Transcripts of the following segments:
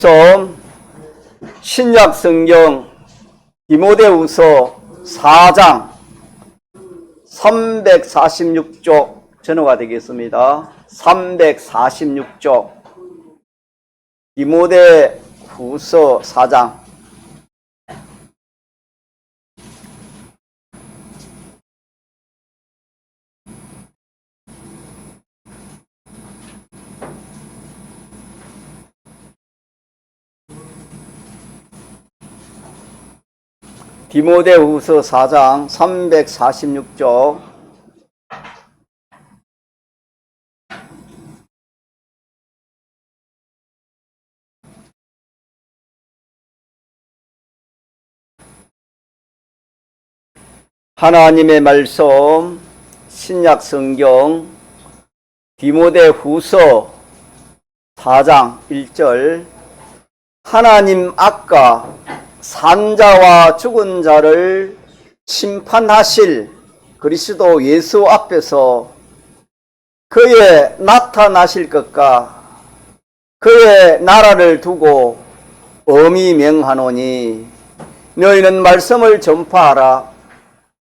좀 신약 성경 디모데후서 4장 346쪽 전후가 되겠습니다. 346쪽 디모데후서 4장 디모데후서 4장 346쪽 하나님의 말씀 신약 성경 디모데후서 4장 1절 하나님 아까 산자와 죽은 자를 심판하실 그리스도 예수 앞에서 그의 나타나실 것과 그의 나라를 두고 엄히 명하노니 너희는 말씀을 전파하라.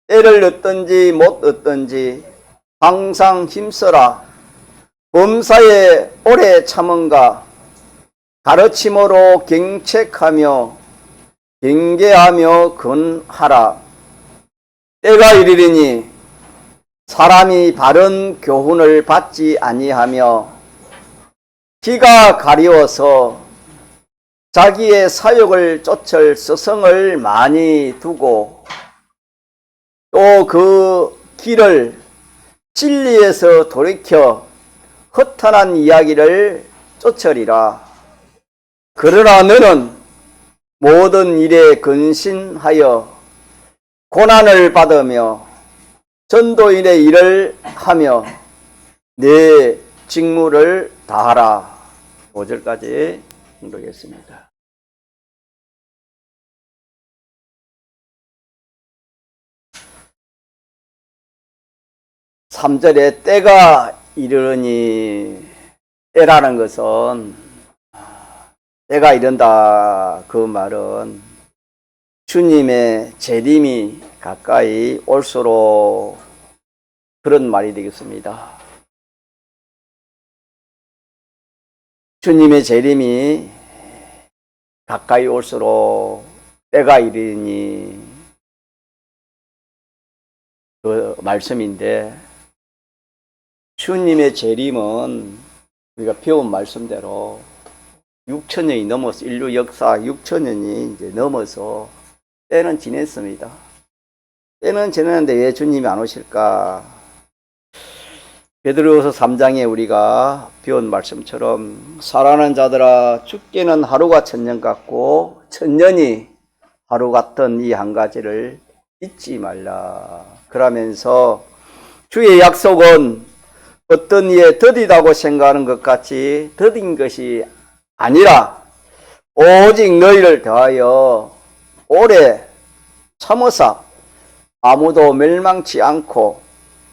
때를 얻든지 못 얻든지 항상 힘써라. 범사에 오래 참은가 가르침으로 경책하며 경계하며 근하라. 때가 이르리니 사람이 바른 교훈을 받지 아니하며 귀가 가리워서 자기의 사욕을 쫓을 스승을 많이 두고 또 그 길을 진리에서 돌이켜 허탄한 이야기를 쫓으리라. 그러나 너는 모든 일에 근신하여 고난을 받으며 전도인의 일을 하며 내 직무를 다하라. 5절까지 읽겠습니다. (3절에) 때가 이르니 때라는 것은 때가 이른다. 그 말은 주님의 재림이 가까이 올수록 그런 말이 되겠습니다. 주님의 재림이 가까이 올수록 때가 이르니 그 말씀인데 주님의 재림은 우리가 배운 말씀대로 6천년이 넘어서 인류 역사 6천년이 이제 넘어서 때는 지냈습니다. 때는 지냈는데 왜 주님이 안 오실까? 베드로후서 3장에 우리가 배운 말씀처럼 사랑하는 자들아 죽기는 하루가 천년 같고 천년이 하루 같던 이 한 가지를 잊지 말라. 그러면서 주의 약속은 어떤 이에 더디다고 생각하는 것 같이 더딘 것이 아니라 오직 너희를 대하여 오래 참으사 아무도 멸망치 않고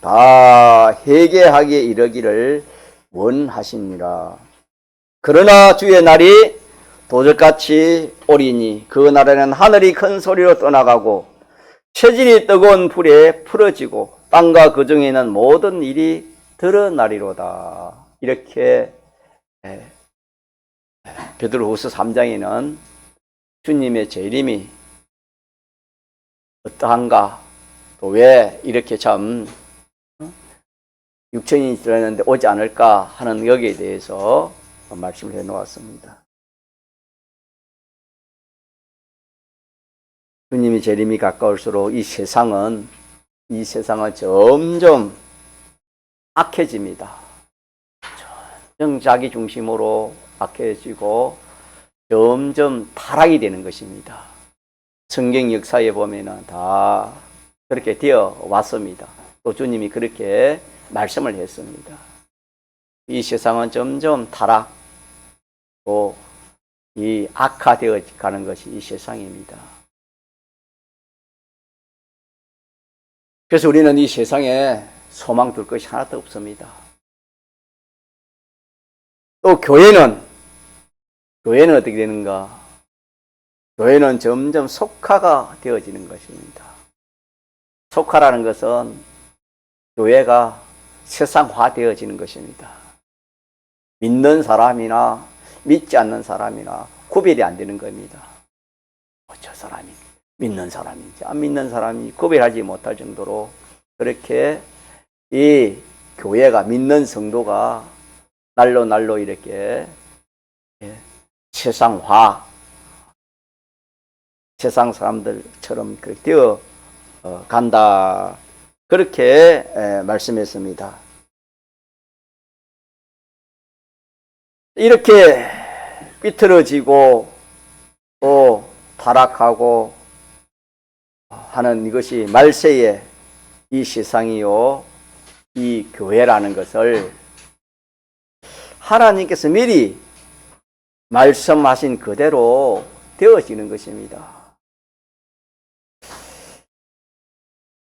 다 회개하기에 이르기를 원하십니다. 그러나 주의 날이 도적같이 오리니 그 날에는 하늘이 큰 소리로 떠나가고 체질이 뜨거운 불에 풀어지고 땅과 그 중에 있는 모든 일이 드러나리로다. 이렇게 베드로후서 3장에는 주님의 재림이 어떠한가, 또 왜 이렇게 참 6천년이 지났는데 오지 않을까 하는 여기에 대해서 말씀을 해놓았습니다. 주님의 재림이 가까울수록 이 세상은 점점 악해집니다. 점점 자기 중심으로 악해지고 점점 타락이 되는 것입니다. 성경 역사에 보면은 다 그렇게 되어 왔습니다. 또 주님이 그렇게 말씀을 했습니다. 이 세상은 점점 타락, 또 이 악화되어 가는 것이 이 세상입니다. 그래서 우리는 이 세상에 소망 둘 것이 하나도 없습니다. 또 교회는 교회는 어떻게 되는가? 교회는 점점 속화가 되어지는 것입니다. 속화라는 것은 교회가 세상화 되어지는 것입니다. 믿는 사람이나 믿지 않는 사람이나 구별이 안 되는 겁니다. 저 사람이 믿는 사람인지 안 믿는 사람이 구별하지 못할 정도로 그렇게 이 교회가 믿는 성도가 날로 날로 이렇게 세상화, 세상 사람들처럼 되어 간다. 그렇게 말씀했습니다. 이렇게 삐뚤어지고 또 타락하고 하는 이것이 말세의 이 세상이요, 이 교회라는 것을 하나님께서 미리 말씀하신 그대로 되어지는 것입니다.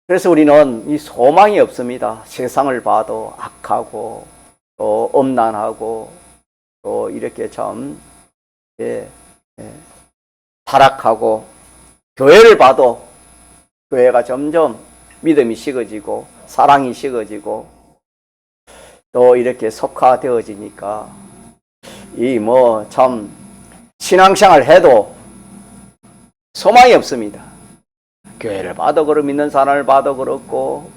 그래서 우리는 이 소망이 없습니다. 세상을 봐도 악하고 또 엄난하고 또 이렇게 참 타락하고, 교회를 봐도 교회가 점점 믿음이 식어지고 사랑이 식어지고 또 이렇게 속화되어지니까 이 뭐 참 신앙생활 해도 소망이 없습니다. 교회를 봐도 그렇고 믿는 사람을 봐도 그렇고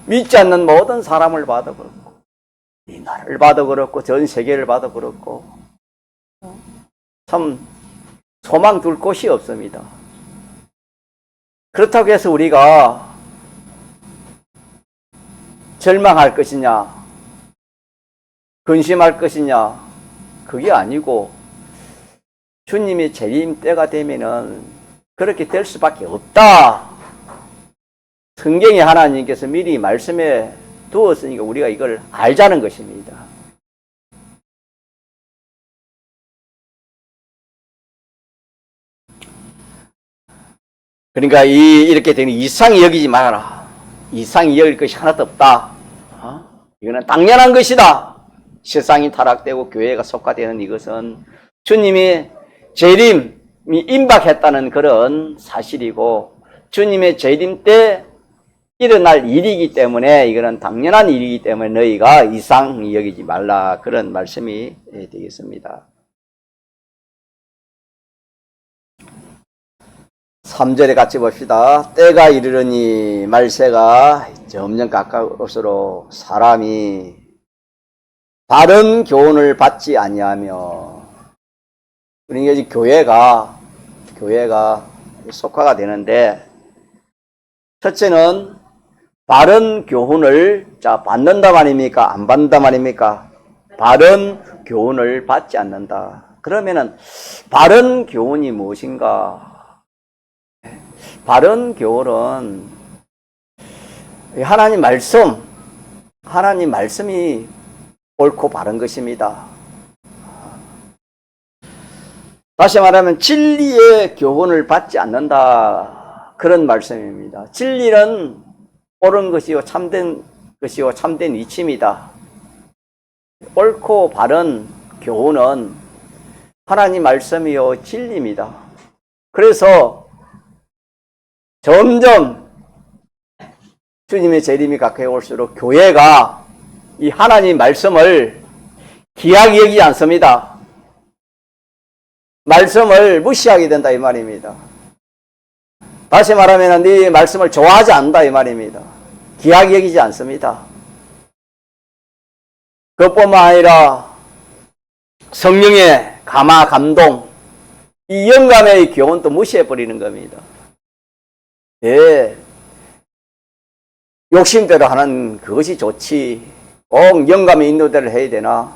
믿지 않는 모든 사람을 봐도 그렇고 이 나라를 봐도 그렇고 전 세계를 봐도 그렇고 참 소망 둘 곳이 없습니다. 그렇다고 해서 우리가 절망할 것이냐 근심할 것이냐 그게 아니고 주님의 재림 때가 되면은 그렇게 될 수밖에 없다. 성경에 하나님께서 미리 말씀해 두었으니까 우리가 이걸 알자는 것입니다. 그러니까 이렇게 되면 이상히 여기지 말아라. 이상히 여길 것이 하나도 없다. 이거는 당연한 것이다. 세상이 타락되고 교회가 속화되는 이것은 주님이 재림이 임박했다는 그런 사실이고 주님의 재림 때 일어날 일이기 때문에 이거는 당연한 일이기 때문에 너희가 이상히 여기지 말라. 그런 말씀이 되겠습니다. 3절에 같이 봅시다. 때가 이르르니 말세가 점점 가까울수록 사람이 바른 교훈을 받지 아니하며, 그러니까 이제 교회가 속화가 되는데, 첫째는 바른 교훈을 받는다 말입니까? 안 받는다 말입니까? 바른 교훈을 받지 않는다. 그러면은 바른 교훈이 무엇인가? 바른 교훈은 하나님 말씀이 옳고 바른 것입니다. 다시 말하면 진리의 교훈을 받지 않는다. 그런 말씀입니다. 진리는 옳은 것이요 참된 것이요 참된 이치입니다. 옳고 바른 교훈은 하나님 말씀이요 진리입니다. 그래서 점점 주님의 재림이 가까이 올수록 교회가 이 하나님 말씀을 귀하게 여기지 않습니다. 말씀을 무시하게 된다 이 말입니다. 다시 말하면 네 말씀을 좋아하지 않는다 이 말입니다. 귀하게 여기지 않습니다. 그것뿐만 아니라 성령의 감화 감동, 이 영감의 교훈도 무시해버리는 겁니다. 욕심대로 하는 그것이 좋지, 꼭 영감의 인도대로 해야 되나,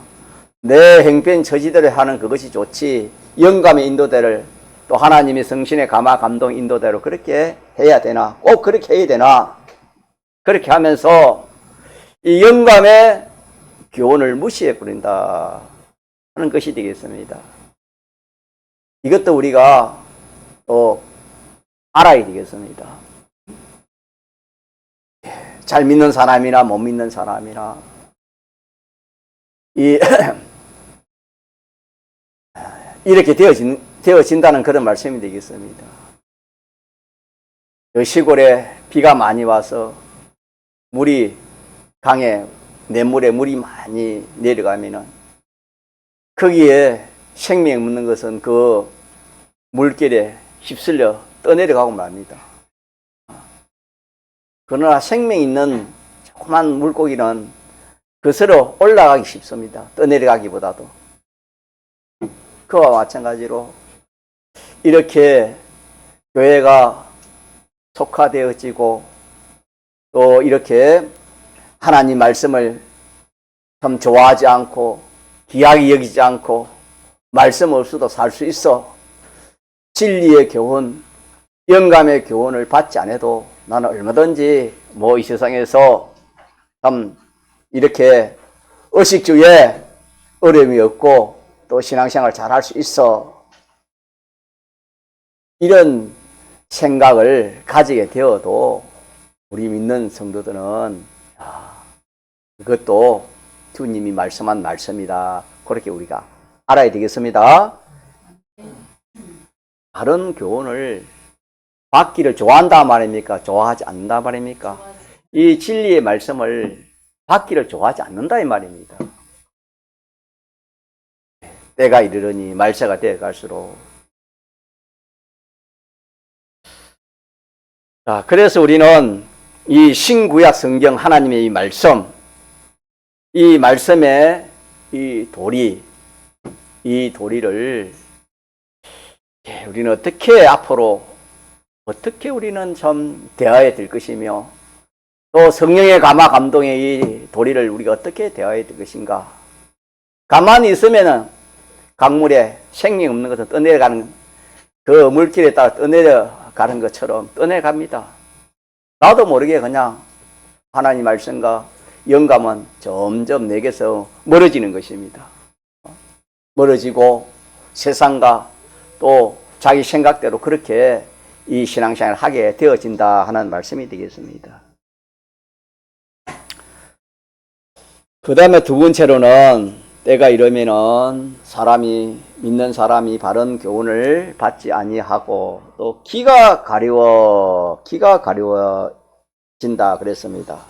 내 행편 처지대로 하는 그것이 좋지, 영감의 인도대로 또 하나님의 성신의 감화 감동 인도대로 그렇게 해야 되나, 꼭 그렇게 해야 되나, 그렇게 하면서 이 영감의 교훈을 무시해버린다 하는 것이 되겠습니다. 이것도 우리가 또 알아야 되겠습니다. 잘 믿는 사람이나 못 믿는 사람이나 이렇게 되어진다는 그런 말씀이 되겠습니다. 시골에 비가 많이 와서 물이 강에 냇물에 물이 많이 내려가면은 거기에 생명이 묻는 것은 그 물결에 휩쓸려 떠내려가고 맙니다. 그러나 생명 있는 조그만 물고기는 그스로 올라가기 쉽습니다. 떠내려가기보다도. 그와 마찬가지로 이렇게 교회가 속화되어지고 또 이렇게 하나님 말씀을 참 좋아하지 않고 귀하게 여기지 않고 말씀 없이도 살 수 있어. 진리의 교훈, 영감의 교훈을 받지 않아도 나는 얼마든지 뭐 이 세상에서 참 이렇게 의식주에 어려움이 없고 또 신앙생활 잘 할 수 있어. 이런 생각을 가지게 되어도 우리 믿는 성도들은 이것도 주님이 말씀한 말씀이다. 그렇게 우리가 알아야 되겠습니다. 바른 교훈을 받기를 좋아한다 말입니까? 좋아하지 않는다 말입니까? 이 진리의 말씀을 받기를 좋아하지 않는다 이 말입니다. 때가 이르르니 말세가 되어 갈수록. 자, 그래서 우리는 이 신구약 성경 하나님의 이 말씀, 이 말씀의 이 도리를 우리는 어떻게 앞으로 어떻게 우리는 좀 대해야 될 것이며 또 성령의 감화 감동의 이 도리를 우리가 어떻게 대해야 될 것인가. 가만히 있으면은 강물에 생명 없는 것은 떠내려가는 그 물길에 따라 떠내려가는 것처럼 떠내려갑니다. 나도 모르게 그냥 하나님 말씀과 영감은 점점 내게서 멀어지는 것입니다. 멀어지고 세상과 또 자기 생각대로 그렇게 이 신앙생활을 하게 되어진다 하는 말씀이 되겠습니다. 그 다음에 두 번째로는 때가 이르면은 믿는 사람이 바른 교훈을 받지 아니하고 또 귀가 가려워진다 그랬습니다.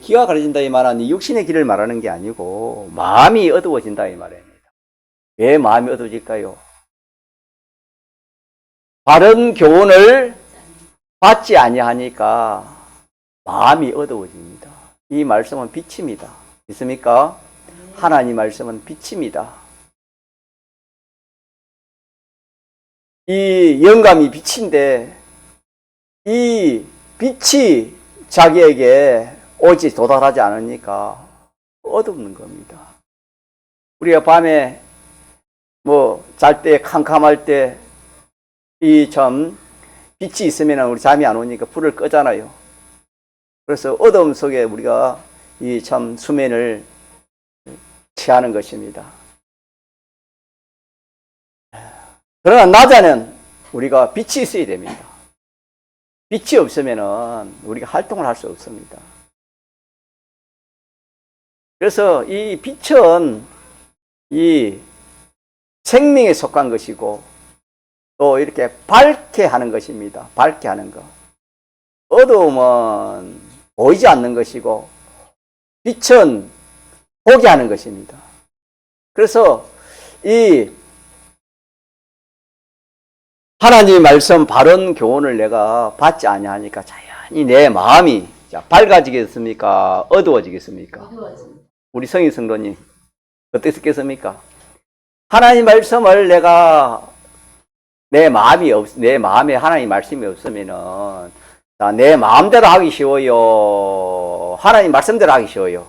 귀가 가려진다 이 말은 육신의 귀를 말하는 게 아니고 마음이 어두워진다 이 말입니다. 왜 마음이 어두워질까요? 바른 교훈을 받지 아니하니까 마음이 어두워집니다. 이 말씀은 빛입니다. 있습니까? 하나님 말씀은 빛입니다. 이 영감이 빛인데 이 빛이 자기에게 오지 도달하지 않으니까 어둡는 겁니다. 우리가 밤에 잘 때 캄캄할 때 이 참 빛이 있으면 우리 잠이 안 오니까 불을 끄잖아요. 그래서 어둠 속에 우리가 이 참 수면을 취하는 것입니다. 그러나 낮에는 우리가 빛이 있어야 됩니다. 빛이 없으면 우리가 활동을 할 수 없습니다. 그래서 이 빛은 이 생명에 속한 것이고 또 이렇게 밝게 하는 것입니다. 밝게 하는 것. 어두움은 보이지 않는 것이고 빛은 보게 하는 것입니다. 그래서 이 하나님의 말씀 바른 교훈을 내가 받지 아니하니까 자연히 내 마음이 밝아지겠습니까? 어두워지겠습니까? 어두워집니다. 우리 성인 성도님 어떻겠습니까? 하나님 말씀을 내가 내 마음에 하나님 말씀이 없으면은 내 마음대로 하기 쉬워요. 하나님 말씀대로 하기 쉬워요.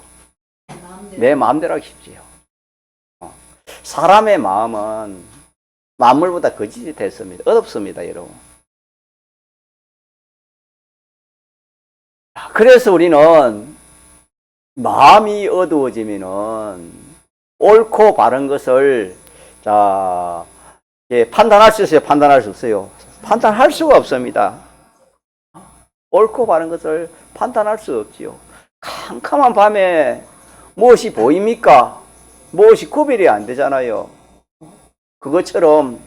내 마음대로 하기 쉽지요. 사람의 마음은 만물보다 거짓이 됐습니다. 어둡습니다, 여러분. 그래서 우리는 마음이 어두워지면은 옳고 바른 것을 판단할 수 있어요? 판단할 수 없어요? 판단할 수가 없습니다. 옳고 바른 것을 판단할 수 없지요. 캄캄한 밤에 무엇이 보입니까? 무엇이 구별이 안 되잖아요. 그것처럼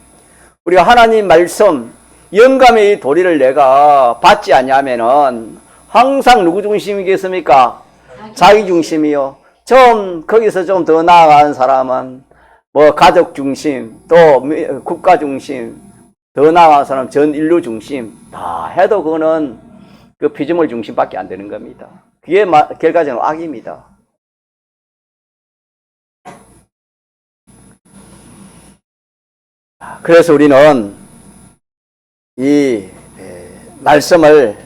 우리가 하나님 말씀, 영감의 도리를 내가 받지 않냐면은 항상 누구 중심이겠습니까? 자기 중심이요. 좀 거기서 좀 더 나아가는 사람은 뭐 가족 중심, 또 국가 중심, 더 나아가는 사람은 전 인류 중심 다 해도 그거는 그 피조물 중심밖에 안 되는 겁니다. 그게 결과적으로 악입니다. 그래서 우리는 이 말씀을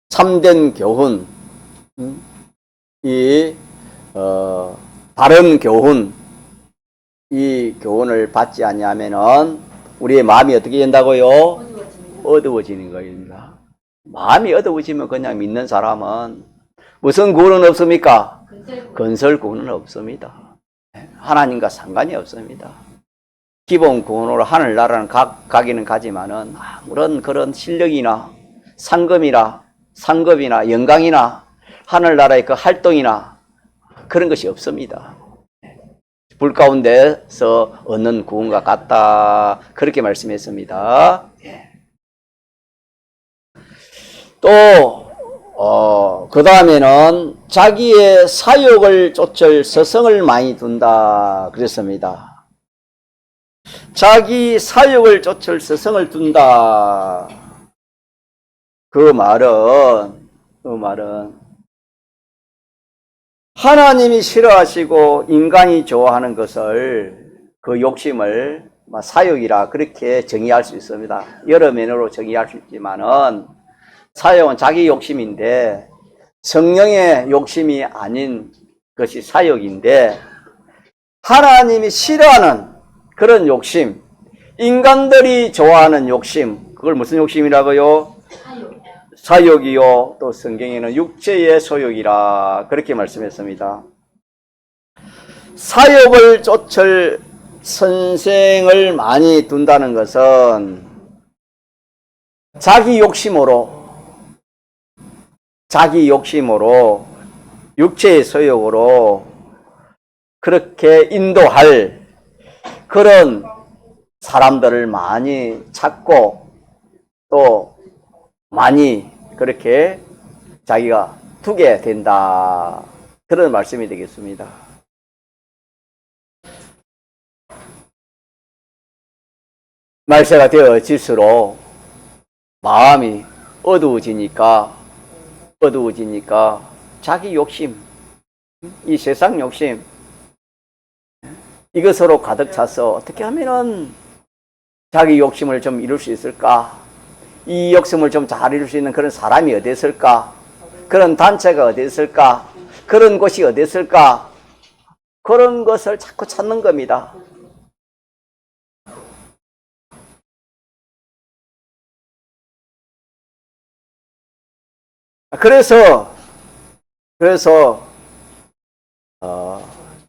참된 교훈, 바른 교훈, 이 교훈을 받지 않냐면은 우리의 마음이 어떻게 된다고요? 어두워지는 거입니다. 마음이 어두워지면 그냥 믿는 사람은 무슨 구원은 없습니까? 건설 구원은 없습니다. 하나님과 상관이 없습니다. 기본 구원으로 하늘나라는 가기는 가지만은 아무런 그런 실력이나 상급이나 영광이나 하늘나라의 그 활동이나 그런 것이 없습니다. 불 가운데서 얻는 구원과 같다. 그렇게 말씀했습니다. 또, 그 다음에는 자기의 사욕을 쫓을 서성을 많이 둔다. 그랬습니다. 자기 사욕을 쫓을 서성을 둔다. 그 말은 하나님이 싫어하시고 인간이 좋아하는 것을 그 욕심을 사욕이라 그렇게 정의할 수 있습니다. 여러 면으로 정의할 수 있지만은 사욕은 자기 욕심인데 성령의 욕심이 아닌 것이 사욕인데 하나님이 싫어하는 그런 욕심, 인간들이 좋아하는 욕심, 그걸 무슨 욕심이라고요? 사욕이요. 또 성경에는 육체의 소욕이라 그렇게 말씀했습니다. 사욕을 쫓을 선생을 많이 둔다는 것은 자기 욕심으로 육체의 소욕으로 그렇게 인도할 그런 사람들을 많이 찾고 또 많이 그렇게 자기가 두게 된다. 그런 말씀이 되겠습니다. 말세가 되어질수록 마음이 어두워지니까 자기 욕심, 이 세상 욕심 이것으로 가득 차서 어떻게 하면은 자기 욕심을 좀 이룰 수 있을까? 이 욕심을 좀 잘 이룰 수 있는 그런 사람이 어디 있을까? 그런 단체가 어디 있을까? 그런 곳이 어디 있을까? 그런 것을 자꾸 찾는 겁니다. 그래서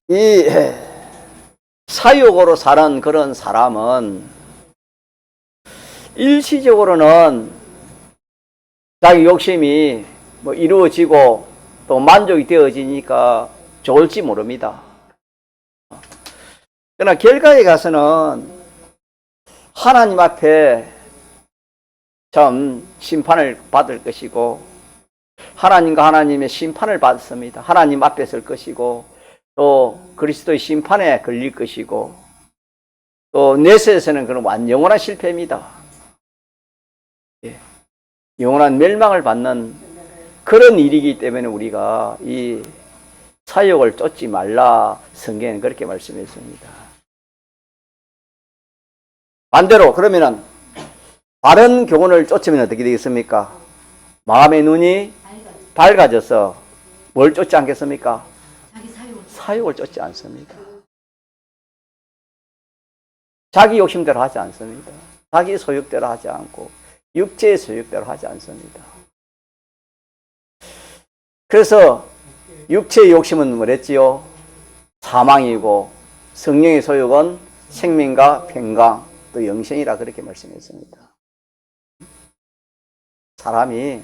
이 사욕으로 사는 그런 사람은 일시적으로는 자기 욕심이 이루어지고 또 만족이 되어지니까 좋을지 모릅니다. 그러나 결과에 가서는 하나님 앞에 참 심판을 받을 것이고 하나님과 하나님의 심판을 받습니다. 하나님 앞에 설 것이고 또 그리스도의 심판에 걸릴 것이고 또 내세에서는 그런 영원한 실패입니다. 영원한 멸망을 받는 그런 일이기 때문에 우리가 이 사욕을 쫓지 말라 성경은 그렇게 말씀했습니다. 반대로 그러면은 바른 교훈을 쫓으면 어떻게 되겠습니까? 마음의 눈이 밝아져서 뭘 쫓지 않겠습니까? 사욕을 쫓지 않습니다. 자기 욕심대로 하지 않습니다. 자기 소욕대로 하지 않고 육체의 소욕대로 하지 않습니다. 그래서 육체의 욕심은 뭐랬지요? 사망이고 성령의 소욕은 생명과 평강 또 영생이라 그렇게 말씀했습니다. 사람이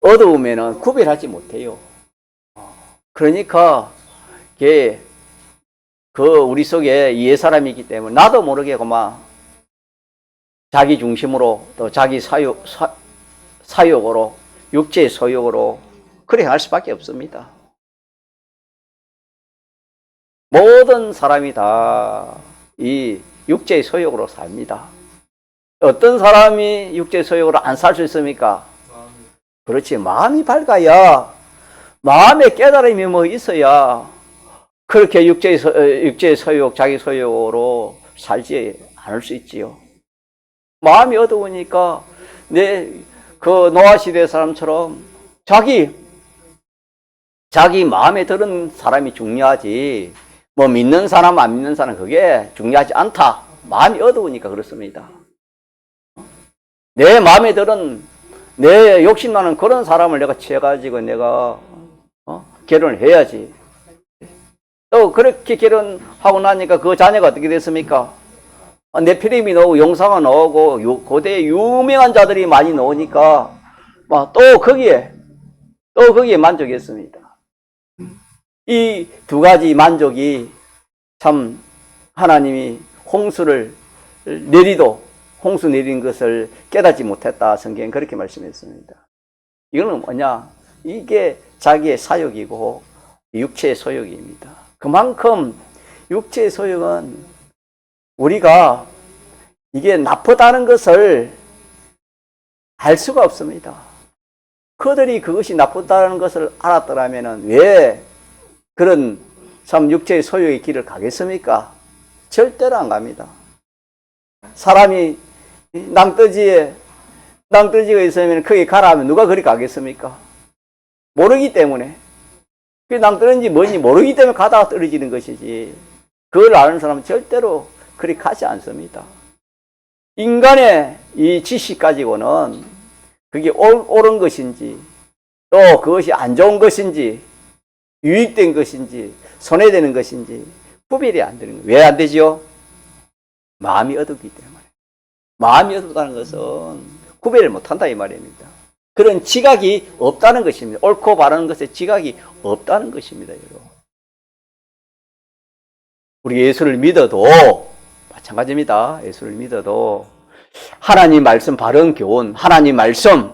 어두우면 구별하지 못해요. 그러니까 우리 속에 옛사람이 있기 때문에 나도 모르게 그만 자기 중심으로 또 자기 사욕으로 육체의 소욕으로 그래 할 수밖에 없습니다. 모든 사람이 다 이 육체의 소욕으로 삽니다. 어떤 사람이 육체의 소욕으로 안 살 수 있습니까? 그렇지. 마음이 밝아야, 마음의 깨달음이 뭐 있어야 그렇게 육체의 소욕, 자기 소욕으로 살지 않을 수 있지요. 마음이 어두우니까 노아 시대 사람처럼 자기 마음에 드는 사람이 중요하지, 뭐 믿는 사람 안 믿는 사람 그게 중요하지 않다. 마음이 어두우니까 그렇습니다. 내 마음에 드는, 내 욕심나는 그런 사람을 내가 취해가지고 내가 결혼을 해야지. 또 그렇게 결혼하고 나니까 그 자녀가 어떻게 됐습니까? 네피림이 나오고 용사가 나오고 고대에 유명한 자들이 많이 나오니까 또 거기에 만족했습니다. 이 두 가지 만족이 참 하나님이 홍수 내린 것을 깨닫지 못했다. 성경은 그렇게 말씀했습니다. 이거는 뭐냐? 이게 자기의 사욕이고 육체의 소욕입니다. 그만큼 육체의 소욕은 우리가 이게 나쁘다는 것을 알 수가 없습니다. 그들이 그것이 나쁘다는 것을 알았더라면 왜 그런 참 육체의 소욕의 길을 가겠습니까? 절대로 안 갑니다. 사람이 낭떠지가 있으면 거기 가라 하면 누가 그리 가겠습니까? 모르기 때문에. 그 낭떠러진지 뭔지 모르기 때문에 가다가 떨어지는 것이지, 그걸 아는 사람은 절대로 그리 가지 않습니다. 인간의 이 지식 가지고는 그게 옳은 것인지, 또 그것이 안 좋은 것인지, 유익된 것인지, 손해되는 것인지 구별이 안 되는 거예요. 왜 안 되죠? 마음이 어둡기 때문에. 마음이 어둡다는 것은 구별을 못한다 이 말입니다. 그런 지각이 없다는 것입니다. 옳고 바른 것에 지각이 없다는 것입니다. 여러분. 우리 예수를 믿어도 마찬가지입니다. 예수를 믿어도 하나님 말씀 바른 교훈, 하나님 말씀,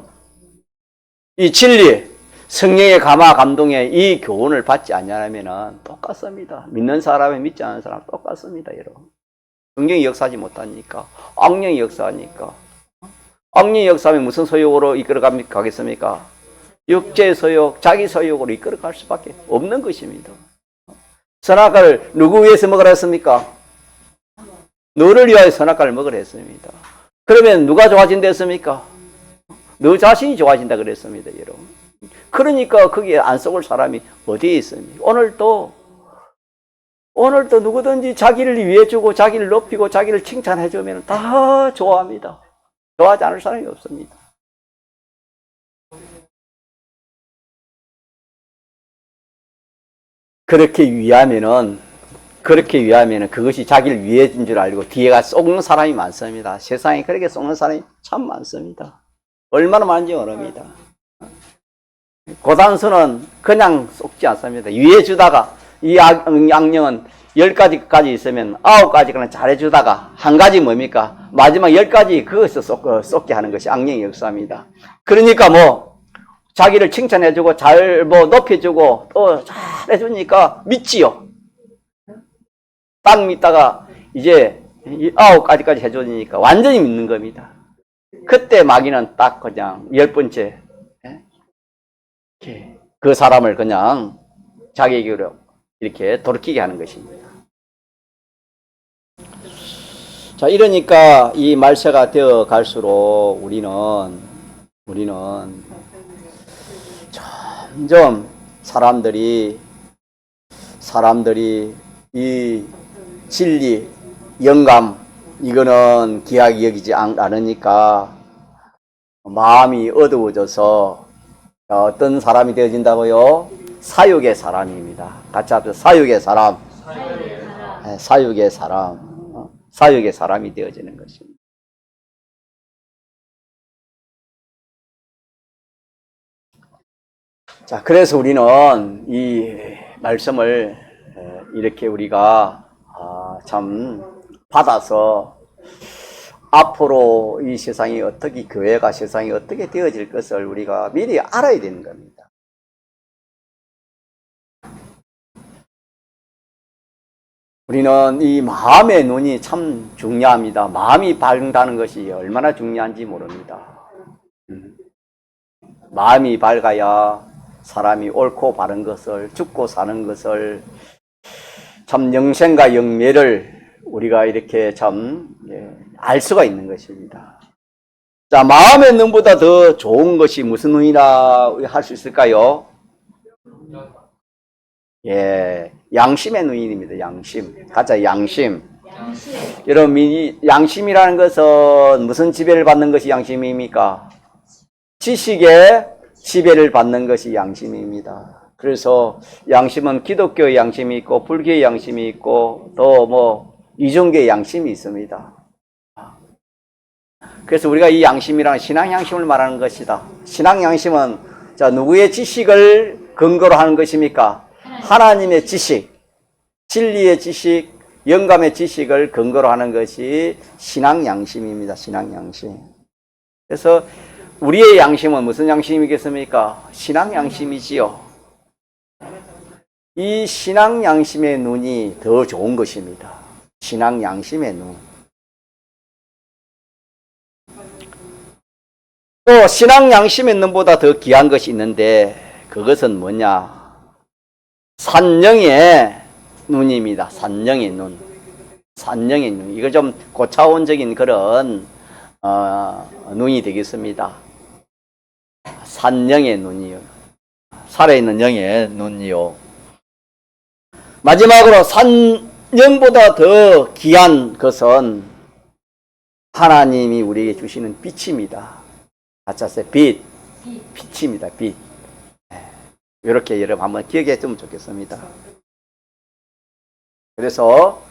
이 진리, 성령의 감화 감동에 이 교훈을 받지 않냐면 똑같습니다. 믿는 사람이 믿지 않는 사람 똑같습니다. 여러분. 성령이 역사하지 못하니까, 악령이 역사하니까. 악령이 역사하면 무슨 소욕으로 이끌어가겠습니까? 육체의 소욕, 자기 소욕으로 이끌어갈 수밖에 없는 것입니다. 선악과를 누구 위해서 먹으라 했습니까? 너를 위하여 선악과를 먹으라 했습니다. 그러면 누가 좋아진다 했습니까? 너 자신이 좋아진다 그랬습니다, 여러분. 그러니까 거기에 안 속을 사람이 어디에 있습니까? 오늘도 누구든지 자기를 위해주고 자기를 높이고 자기를 칭찬해주면 다 좋아합니다. 좋아하지 않을 사람이 없습니다. 그렇게 위하면은 그것이 자기를 위해준 줄 알고 뒤에가 속는 사람이 많습니다. 세상에 그렇게 속는 사람이 참 많습니다. 얼마나 많은지 모릅니다. 고단수는 그냥 속지 않습니다. 위해주다가, 이 악령은 10가지까지 있으면 9가지는 잘해주다가 한 가지 뭡니까? 마지막 10가지 그것을 쏟게 하는 것이 악령의 역사입니다. 그러니까 자기를 칭찬해주고 높여주고 또 잘해주니까 믿지요. 딱 믿다가 이제 9가지까지 해주니까 완전히 믿는 겁니다. 그때 마귀는 딱 그냥 10번째 그 사람을 그냥 자기에게로 이렇게 돌이키게 하는 것입니다. 자, 이러니까 이 말세가 되어 갈수록 우리는 점점 사람들이 이 진리, 영감, 이거는 귀하게 여기지 않으니까 마음이 어두워져서 어떤 사람이 되어진다고요? 사육의 사람입니다. 같이 합시다. 사육의 사람. 사육의 사람. 사육의 사람이 되어지는 것입니다. 자, 그래서 우리는 이 말씀을 이렇게 우리가 참 받아서 앞으로 이 세상이 어떻게, 교회가 세상이 어떻게 되어질 것을 우리가 미리 알아야 되는 겁니다. 우리는 이 마음의 눈이 참 중요합니다. 마음이 밝다는 것이 얼마나 중요한지 모릅니다. 마음이 밝아야 사람이 옳고 바른 것을, 죽고 사는 것을, 참 영생과 영멸을 우리가 이렇게 참 알 수가 있는 것입니다. 자, 마음의 눈보다 더 좋은 것이 무슨 눈이라 할 수 있을까요? 예, 양심의 눈입니다. 양심. 가자, 양심. 여러분, 양심이라는 것은 무슨 지배를 받는 것이 양심입니까? 지식의 지배를 받는 것이 양심입니다. 그래서 양심은 기독교의 양심이 있고 불교의 양심이 있고 또 뭐 이종교의 양심이 있습니다. 그래서 우리가 이 양심이라는 신앙 양심을 말하는 것이다. 신앙 양심은 자, 누구의 지식을 근거로 하는 것입니까? 하나님의 지식, 진리의 지식, 영감의 지식을 근거로 하는 것이 신앙 양심입니다. 신앙 양심. 그래서 우리의 양심은 무슨 양심이겠습니까? 신앙 양심이지요. 이 신앙 양심의 눈이 더 좋은 것입니다. 신앙 양심의 눈. 또 신앙 양심의 눈보다 더 귀한 것이 있는데 그것은 뭐냐? 산령의 눈입니다. 산령의 눈. 산령의 눈. 이거 좀 고차원적인 그런 눈이 되겠습니다. 산령의 눈이요. 살아있는 영의 눈이요. 마지막으로 산령보다 더 귀한 것은 하나님이 우리에게 주시는 빛입니다. 가짜세 빛. 빛입니다. 빛. 이렇게 여러분 한번 기억했으면 좋겠습니다. 그래서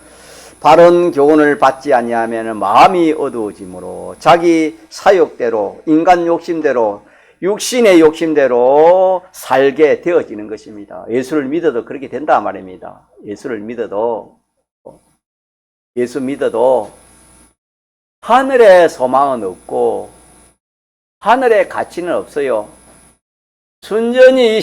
바른 교훈을 받지 아니하면 마음이 어두워지므로 자기 사욕대로 인간 욕심대로 육신의 욕심대로 살게 되어지는 것입니다. 예수를 믿어도 그렇게 된다 말입니다. 예수를 믿어도 예수 믿어도 하늘의 소망은 없고 하늘의 가치는 없어요. 순전히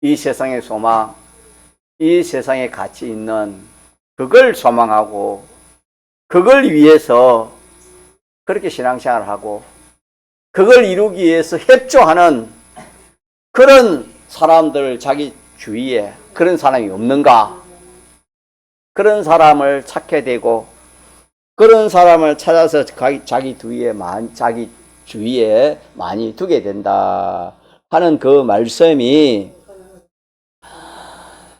이 세상의 소망, 이 세상에 가치 있는 그걸 소망하고 그걸 위해서 그렇게 신앙생활을 하고 그걸 이루기 위해서 협조하는 그런 사람들 자기 주위에 그런 사람이 없는가? 그런 사람을 찾게 되고 그런 사람을 찾아서 자기 주위에 많이 두게 된다 하는 그 말씀이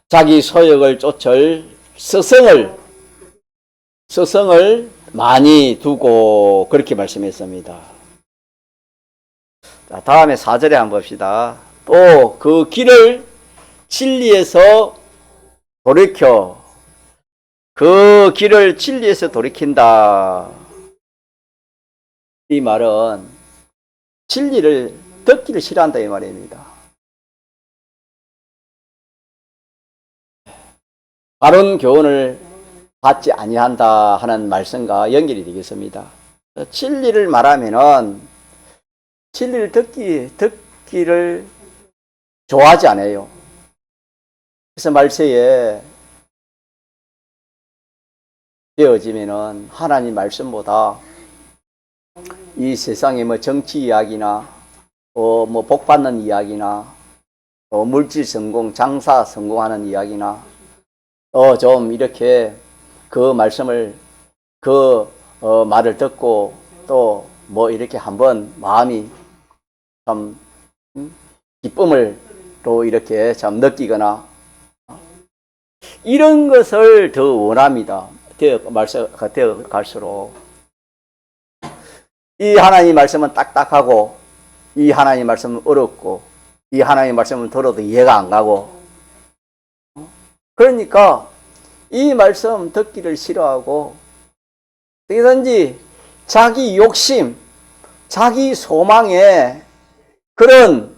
자기 소욕을 쫓을 스승을 많이 두고 그렇게 말씀했습니다. 자, 다음에 4절에 한번 봅시다. 또 그 길을 진리에서 돌이켜 그 길을 진리에서 돌이킨다. 이 말은 진리를 듣기를 싫어한다 이 말입니다. 바른 교훈을 받지 아니한다 하는 말씀과 연결이 되겠습니다. 진리를 말하면은 진리를 듣기를 좋아하지 않아요. 그래서 말세에 되어지면은 하나님 말씀보다 이 세상의 뭐 정치 이야기나 뭐 복 받는 이야기나 물질 성공, 장사 성공하는 이야기나 좀 이렇게 그 말씀을 말을 듣고 또 뭐 이렇게 한번 마음이 참 기쁨을 또 이렇게 참 느끼거나 이런 것을 더 원합니다. 되어 갈수록 이 하나님 말씀은 딱딱하고 이 하나님 말씀은 어렵고 이 하나님 말씀은 들어도 이해가 안 가고 그러니까 이 말씀 듣기를 싫어하고 어떻게든지 자기 욕심, 자기 소망에 그런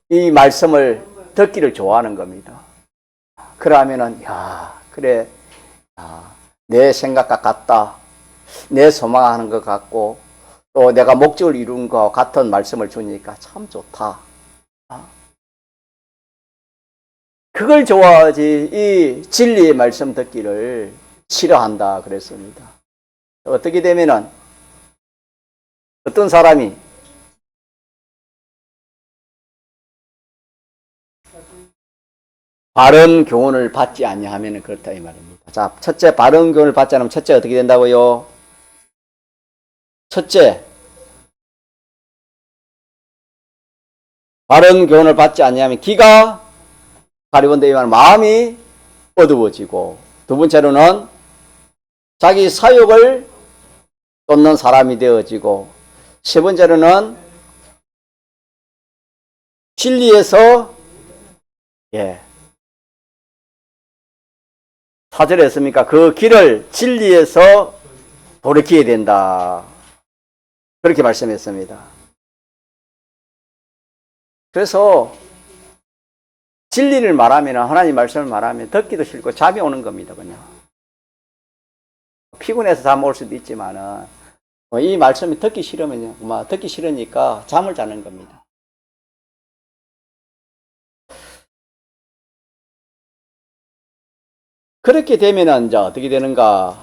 이 말씀을 듣기를 좋아하는 겁니다. 그러면은, 야, 그래. 내 생각과 같다. 내 소망하는 것 같고, 또 내가 목적을 이룬 것 같은 말씀을 주니까 참 좋다. 그걸 좋아하지, 이 진리의 말씀 듣기를 싫어한다. 그랬습니다. 어떻게 되면은, 어떤 사람이 바른 교훈을 받지 아니하면 그렇다 이 말입니다. 자, 첫째, 바른 교훈을 받지 않으면 첫째 어떻게 된다고요? 첫째, 바른 교훈을 받지 아니하면 기가 가리운다 이 말, 마음이 어두워지고, 두 번째로는 자기 사욕을 쫓는 사람이 되어지고, 세 번째로는 진리에서 사절에 했습니까? 그 길을 진리에서 돌이키게 된다. 그렇게 말씀했습니다. 그래서 진리를 말하면, 하나님 말씀을 말하면 듣기도 싫고 잠이 오는 겁니다. 그냥 피곤해서 잠 올 수도 있지만은 이 말씀이 듣기 싫으면 듣기 싫으니까 잠을 자는 겁니다. 그렇게 되면은 이제 어떻게 되는가?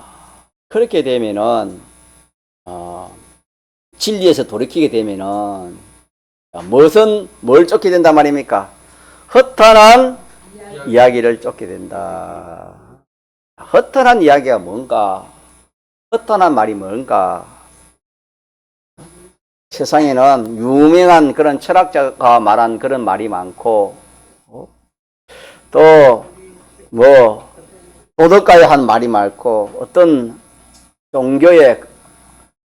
그렇게 되면은 진리에서 돌이키게 되면은 뭘 쫓게 된단 말입니까? 허탄한 이야기를 쫓게 된다. 허탄한 이야기가 뭔가? 허탄한 말이 뭔가? 세상에는 유명한 그런 철학자가 말한 그런 말이 많고, 또 도덕가에 한 말이 많고, 어떤 종교의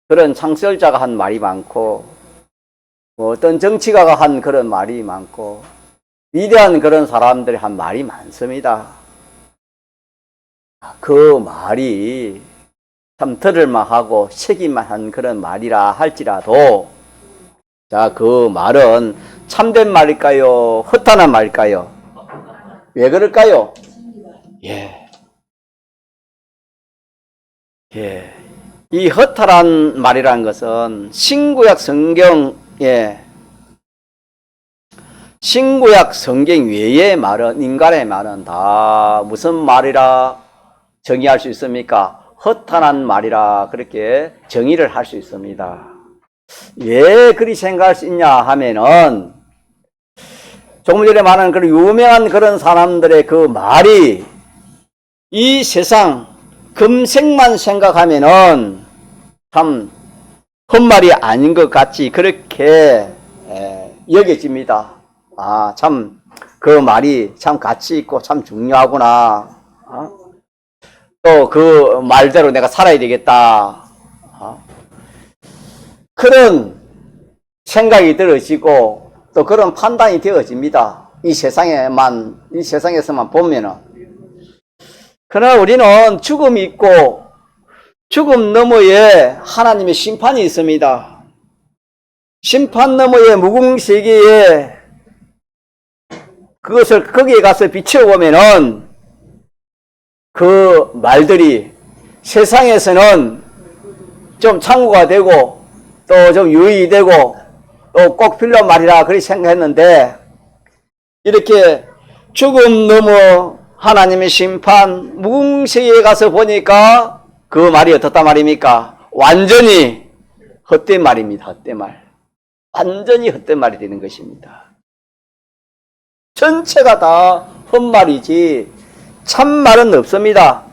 그런 창설자가 한 말이 많고, 어떤 정치가가 한 그런 말이 많고, 위대한 그런 사람들이 한 말이 많습니다. 그 말이 참 들을만하고 책임만한 그런 말이라 할지라도, 자, 그 말은 참된 말일까요? 허탄한 말일까요? 왜 그럴까요? 이 허탈한 말이라는 것은 신구약 성경 외의 말은, 인간의 말은 다 무슨 말이라 정의할 수 있습니까? 허탄한 말이라 그렇게 정의를 할 수 있습니다. 왜 그리 생각할 수 있냐 하면은, 조금 전에 말한 그런 유명한 그런 사람들의 그 말이 이 세상 금생만 생각하면은 참 헛말이 아닌 것 같이 그렇게 여겨집니다. 참 그 말이 참 가치 있고 참 중요하구나. 또 그 말대로 내가 살아야 되겠다. 그런 생각이 들어지고 또 그런 판단이 되어집니다. 이 세상에서만 보면은. 그러나 우리는 죽음이 있고 죽음 너머에 하나님의 심판이 있습니다. 심판 너머의 무궁세계에 그것을 거기에 가서 비춰보면은 그 말들이 세상에서는 좀 참고가 되고 또 좀 유의이 되고 또 꼭 필요한 말이라 그렇게 생각했는데, 이렇게 죽음 넘어 하나님의 심판 무궁세계에 가서 보니까 그 말이 어떻단 말입니까? 완전히 헛된 말입니다. 헛된 말. 완전히 헛된 말이 되는 것입니다. 전체가 다 헛말이지 참말은 없습니다.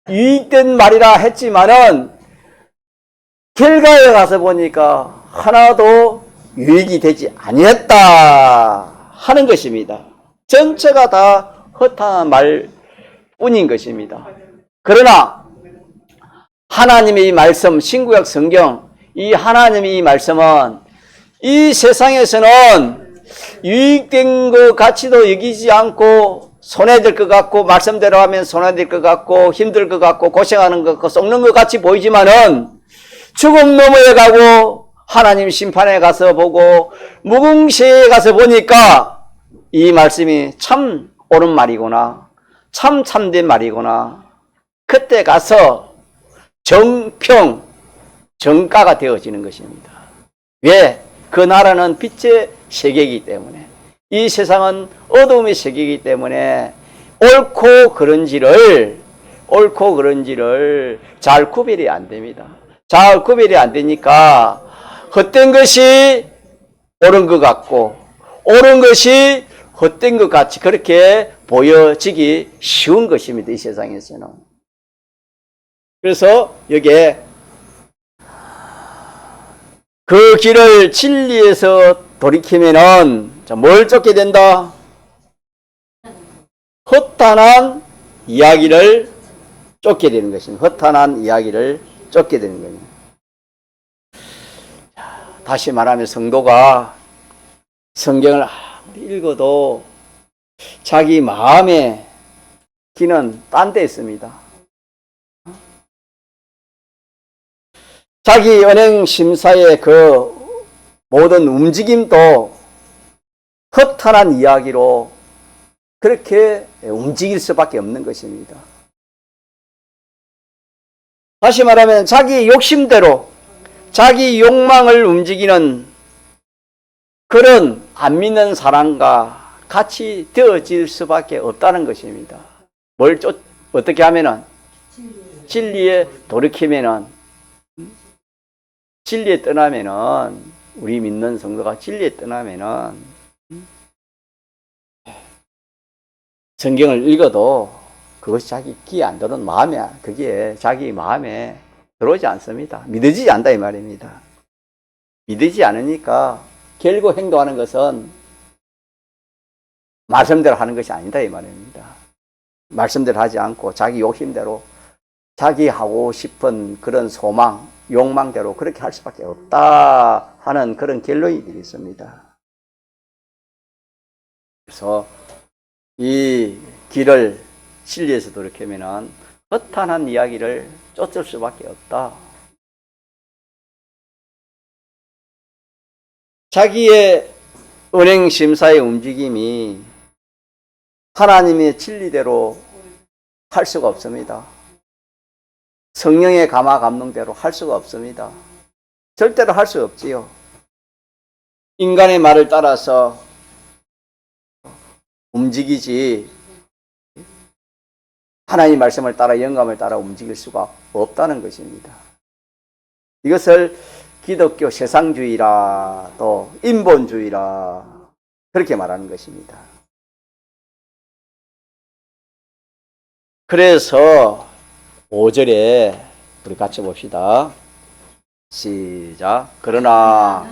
유익된 말이라 했지만은 결과에 가서 보니까 하나도 유익이 되지 아니했다 하는 것입니다. 전체가 다 허탄한 말뿐인 것입니다. 그러나 하나님의 이 말씀, 신구약 성경, 이 하나님의 이 말씀은 이 세상에서는 유익된 것 같이도 여기지 않고 손해될 것 같고, 말씀대로 하면 손해될 것 같고 힘들 것 같고 고생하는 것 같고 썩는 것 같이 보이지만은 죽음 너머에 가고 하나님 심판에 가서 보고 무궁시에 가서 보니까 이 말씀이 참 옳은 말이구나, 참 참된 말이구나. 그때 가서 정평, 정가가 되어지는 것입니다. 왜? 그 나라는 빛의 세계이기 때문에, 이 세상은 어두움의 세계이기 때문에 옳고 그른지를 잘 구별이 안 됩니다. 잘 구별이 안 되니까 헛된 것이 옳은 것 같고 옳은 것이 헛된 것 같이 그렇게 보여지기 쉬운 것입니다. 이 세상에서는. 그래서 여기에 그 길을 진리에서 돌이키면은 뭘 쫓게 된다? 허탄한 이야기를 쫓게 되는 것입니다. 허탄한 이야기를 쫓게 되는 겁니다. 다시 말하면 성도가 성경을 아무리 읽어도 자기 마음의 귀는 딴 데 있습니다. 자기 은행 심사의 그 모든 움직임도 허탄한 이야기로 그렇게 움직일 수밖에 없는 것입니다. 다시 말하면 자기 욕심대로 자기 욕망을 움직이는 그런 안 믿는 사람과 같이 되어질 수밖에 없다는 것입니다. 어떻게 하면은? 진리에 돌이키면은, 진리에 떠나면은, 우리 믿는 성도가 진리에 떠나면은, 성경을 읽어도 그것이 자기 귀에 안 들어오는 마음에, 그게 자기 마음에 들어오지 않습니다. 믿어지지 않다 이 말입니다. 믿어지지 않으니까 결국 행동하는 것은 말씀대로 하는 것이 아니다 이 말입니다. 말씀대로 하지 않고 자기 욕심대로 자기 하고 싶은 그런 소망, 욕망대로 그렇게 할 수밖에 없다 하는 그런 결론이 되겠습니다. 그래서 이 길을 진리에서 돌이키면은 허탄한 이야기를 쫓을 수밖에 없다. 자기의 은행 심사의 움직임이 하나님의 진리대로 할 수가 없습니다. 성령의 감화 감동대로 할 수가 없습니다. 절대로 할 수 없지요. 인간의 말을 따라서 움직이지 하나님의 말씀을 따라 영감을 따라 움직일 수가 없다는 것입니다. 이것을 기독교 세상주의라 또 인본주의라 그렇게 말하는 것입니다. 그래서 5절에 우리 같이 봅시다. 시작. 그러나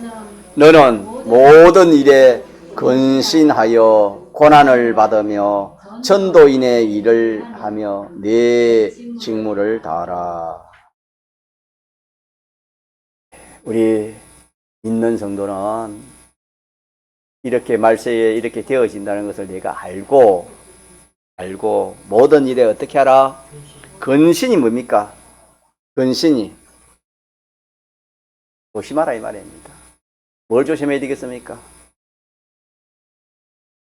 너는 모든 일에 근신하여 고난을 받으며 전도인의 일을 하며 네 직무를 다하라. 우리 믿는 성도는 이렇게 말세에 이렇게 되어진다는 것을 내가 알고 모든 일에 어떻게 하라? 근신이 뭡니까? 근신이 조심하라 이 말입니다. 뭘 조심해야 되겠습니까?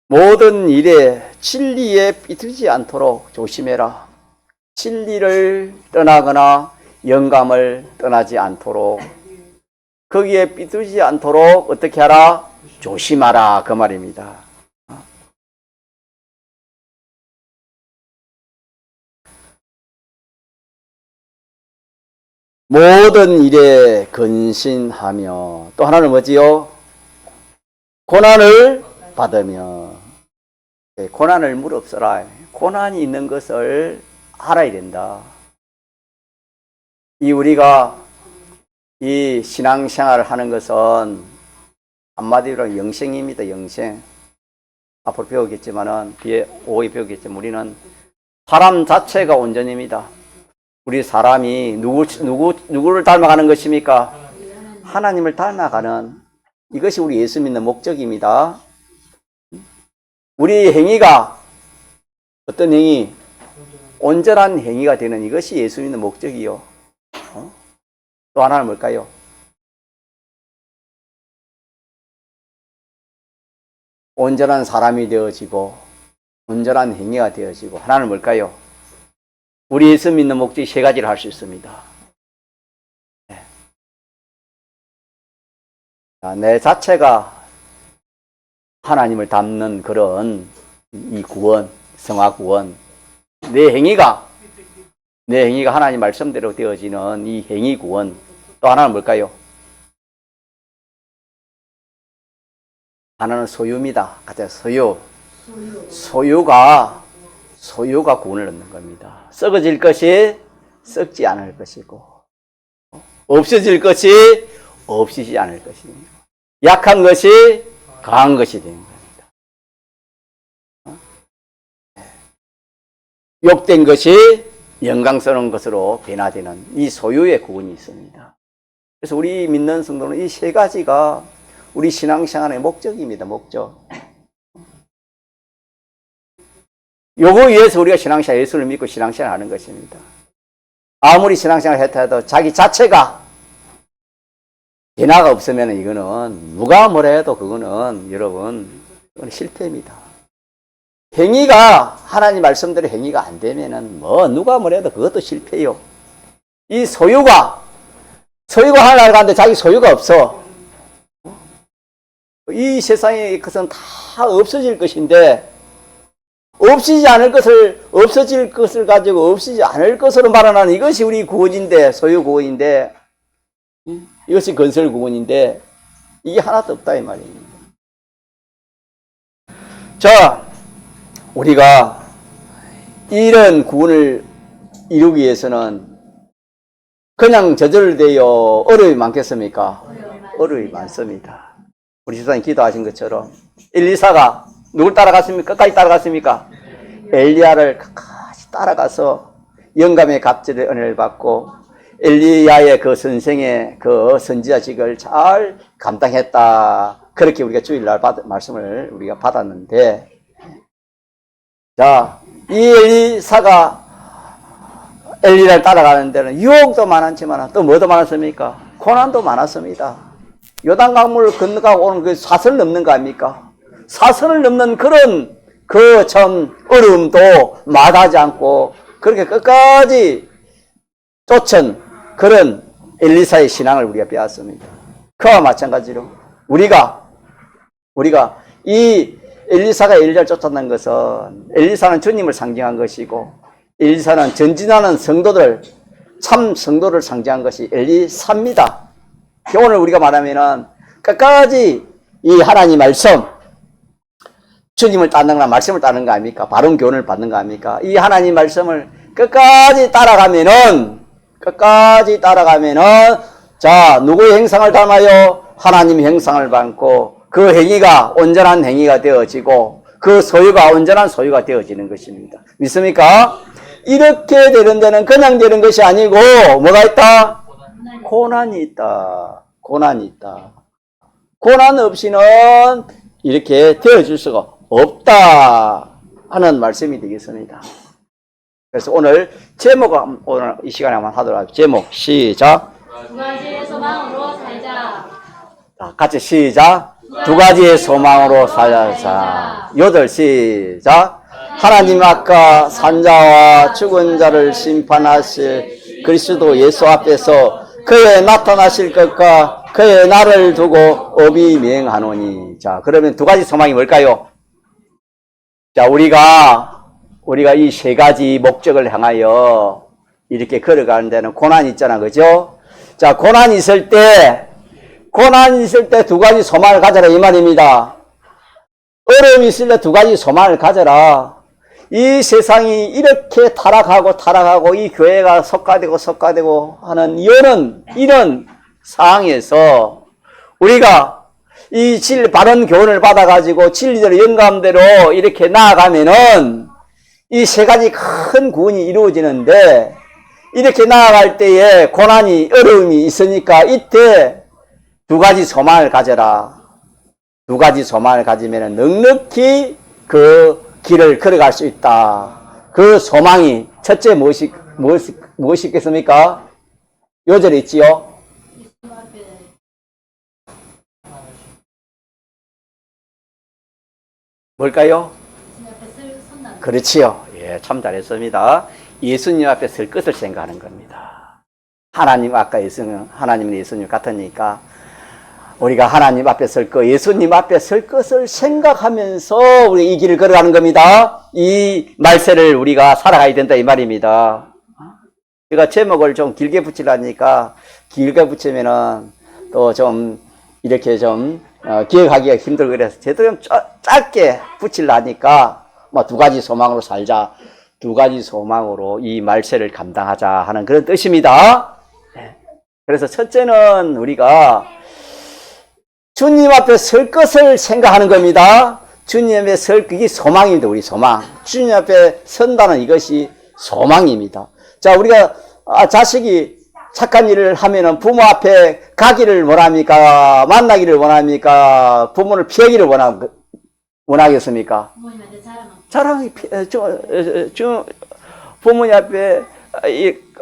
모든 일에 진리에 삐뚤지 않도록 조심해라. 진리를 떠나거나 영감을 떠나지 않도록 거기에 삐뚤지 않도록 어떻게 하라? 조심하라 그 말입니다. 모든 일에 근신하며 또 하나는 뭐지요? 고난을 받으며. 고난을 무릅쓰라. 고난이 있는 것을 알아야 된다. 우리가 이 신앙생활을 하는 것은 한마디로 영생입니다. 영생. 앞으로 배우겠지만은 뒤에 오후에 배우겠지만 우리는 사람 자체가 온전입니다. 우리 사람이 누구를 닮아가는 것입니까? 하나님을 닮아가는, 이것이 우리 예수 믿는 목적입니다. 우리 행위가 어떤 행위? 온전한 행위가 되는 이것이 예수 믿는 목적이요. 또 하나는 뭘까요? 온전한 사람이 되어지고 온전한 행위가 되어지고 하나는 뭘까요? 우리 예수 믿는 목적이 세 가지를 할 수 있습니다. 내 자체가 하나님을 닮는 그런 이 구원, 성화 구원, 내 행위가 하나님 말씀대로 되어지는 이 행위 구원. 또 하나는 뭘까요? 하나는 소유입니다. 가자, 소유. 소유가 구원을 얻는 겁니다. 썩어질 것이 썩지 않을 것이고, 없어질 것이 없어지지 않을 것입니다. 약한 것이 강한 것이 되는 겁니다. 욕된 것이 영광스러운 것으로 변화되는 이 소유의 구원이 있습니다. 그래서 우리 믿는 성도는 이 세 가지가 우리 신앙생활의 목적입니다. 목적. 요거 위해서 우리가 신앙생활, 예수를 믿고 신앙생활 하는 것입니다. 아무리 신앙생활 했다 해도 자기 자체가 변화가 없으면 이거는 누가 뭐라 해도 그거는 여러분 그건 실패입니다. 행위가 하나님 말씀대로 행위가 안 되면은 뭐 누가 뭐라 해도 그것도 실패요. 이 소유가 하나님 가는데 자기 소유가 없어. 이 세상에 그것은 다 없어질 것인데 없어질 것을 가지고 없어지지 않을 것으로 말하는 이것이 우리 구원인데, 소유 구원인데, 이것이 건설 구원인데, 이게 하나도 없다, 이 말입니다. 자, 우리가 이런 구원을 이루기 위해서는 그냥 저절되어 어려움이 많겠습니까? 어려움이 많습니다. 우리 집사님 기도하신 것처럼 엘리사가 누굴 따라갔습니까? 끝까지 따라갔습니까? 엘리야를 끝까지 따라가서 영감의 갑절의 은혜를 받고 엘리야의 그 선생의 그 선지자직을 잘 감당했다. 그렇게 우리가 주일날 말씀을 우리가 받았는데, 자, 이 엘리사가 엘리야를 따라가는 데는 유혹도 많았지만 또 뭐도 많았습니까? 고난도 많았습니다. 요단강물을 건너가고 오는 그 사선을 넘는 거 아닙니까? 사선을 넘는 그런 그 참 어려움도 마다하지 않고 그렇게 끝까지 쫓은 그런 엘리사의 신앙을 우리가 배웠습니다. 그와 마찬가지로 우리가 이 엘리사가 엘리야를 쫓았다는 것은 엘리사는 주님을 상징한 것이고 엘리사는 전진하는 성도들, 참 성도를 상징한 것이 엘리사입니다. 오늘 우리가 말하면은 끝까지 이 하나님 말씀, 주님을 따르는 거, 말씀을 따르는 거 아닙니까? 바른 교훈을 받는 거 아닙니까? 이 하나님 말씀을 끝까지 따라가면은, 자, 누구의 형상을 닮아요? 하나님의 형상을 닮고, 그 행위가 온전한 행위가 되어지고, 그 소유가 온전한 소유가 되어지는 것입니다. 믿습니까? 이렇게 되는 데는 그냥 되는 것이 아니고, 뭐가 있다? 고난이 있다. 고난이 있다. 고난 없이는 이렇게 되어질 수가 없다 하는 말씀이 되겠습니다. 그래서 오늘 제목을 오늘 이 시간에 한번 하도록 하겠습니다. 제목 시작. 두 가지의 소망으로 살자. 자, 같이 시작. 두 가지의 소망으로 살자. 8 시작. 하나님 아까 산자와 죽은 자를 심판하실 그리스도 예수 앞에서 그의 나타나실 것과 그의 날을 두고 업이 맹하노니. 자, 그러면 두 가지 소망이 뭘까요? 자, 우리가 이 세 가지 목적을 향하여 이렇게 걸어가는 데는 고난이 있잖아, 그죠? 자, 고난이 있을 때 두 가지 소망을 가져라, 이 말입니다. 어려움이 있을 때 두 가지 소망을 가져라. 이 세상이 이렇게 타락하고 이 교회가 석가되고 하는 이런 상황에서 우리가 이 바른 교훈을 받아가지고 진리대로 영감대로 이렇게 나아가면은 이 세 가지 큰 구원이 이루어지는데, 이렇게 나아갈 때에 고난이, 어려움이 있으니까 이때 두 가지 소망을 가져라. 두 가지 소망을 가지면 넉넉히 그 길을 걸어갈 수 있다. 그 소망이 첫째 무엇이겠습니까? 요절에 있지요. 뭘까요? 주님 앞에 손나는 그렇지요. 예, 참 잘했습니다. 예수님 앞에 설 것을 생각하는 겁니다. 하나님, 아까 예수님, 하나님은 예수님 같으니까 우리가 하나님 앞에 설 것, 예수님 앞에 설 것을 생각하면서 우리 이 길을 걸어가는 겁니다. 이 말세를 우리가 살아가야 된다 이 말입니다. 제가 제목을 좀 길게 붙이려니까 길게 붙이면은 또 좀 이렇게 좀 기억하기가 힘들고 그래서 제대로 좀 짧게 붙이려니까 뭐 두 가지 소망으로 살자, 두 가지 소망으로 이 말세를 감당하자 하는 그런 뜻입니다. 그래서 첫째는 우리가 주님 앞에 설 것을 생각하는 겁니다. 주님 앞에 설 그게 소망입니다. 우리 소망. 주님 앞에 선다는 이것이 소망입니다. 자, 우리가 자식이 착한 일을 하면은 부모 앞에 가기를 원합니까? 만나기를 원합니까? 부모를 피하기를 원하겠습니까? 부모님한테 부모님 앞에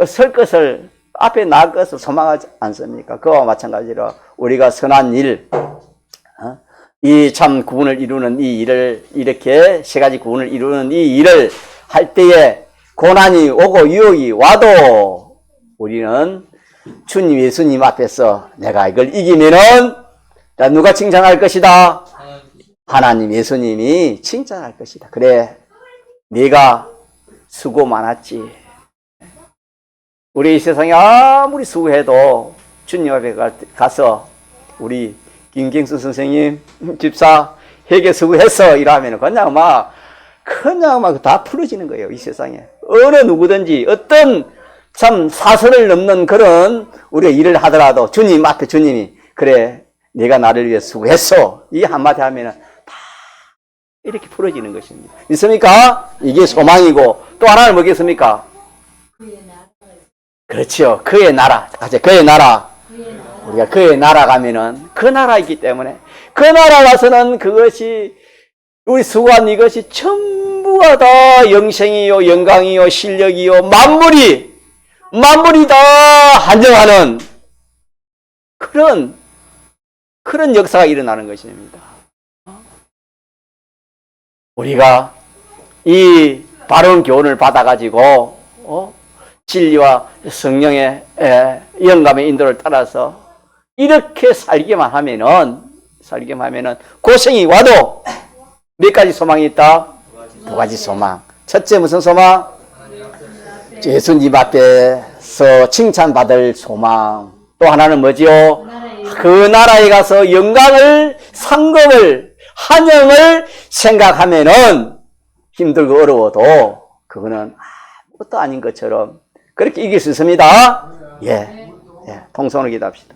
설 것을, 앞에 나갈 것을 소망하지 않습니까? 그와 마찬가지로 우리가 선한 일, 이 참 구원을 이루는 이 일을, 이렇게 세 가지 구원을 이루는 이 일을 할 때에 고난이 오고 유혹이 와도 우리는 주님 예수님 앞에서 내가 이걸 이기면은 누가 칭찬할 것이다? 하나님 예수님이 칭찬할 것이다. 그래, 네가 수고 많았지. 우리 이 세상에 아무리 수고해도 주님 앞에 가서 우리 김경수 선생님, 집사 회개 수고했어 이러면 그냥 막 다 풀어지는 거예요. 이 세상에 어느 누구든지 어떤 참 사선을 넘는 그런 우리가 일을 하더라도 주님 앞에 주님이 그래 네가 나를 위해 수고했어 이 한마디 하면은 다 이렇게 풀어지는 것입니다. 믿습니까? 이게 소망이고 또 하나는 뭐겠습니까? 그의 나라 그렇죠. 그의 나라. 그의 나라. 그의 나라 우리가 그의 나라 가면은 그 나라이기 때문에 그 나라 가서는 그것이 우리 수고한 이것이 전부가 다 영생이요 영광이요 실력이요 만물이 다 한정하는 그런 역사가 일어나는 것입니다. 우리가 이 바른 교훈을 받아가지고 진리와 성령의 영감의 인도를 따라서 이렇게 살기만 하면은 고생이 와도 몇 가지 소망이 있다? 두 가지 소망. 첫째 무슨 소망? 예수님 앞에서 칭찬받을 소망. 또 하나는 뭐지요? 그 나라에 가서 영광을, 상급을, 한영을 생각하면은 힘들고 어려워도 그거는 아무것도 아닌 것처럼 그렇게 이길 수 있습니다. 예. 통성으로 기도합시다.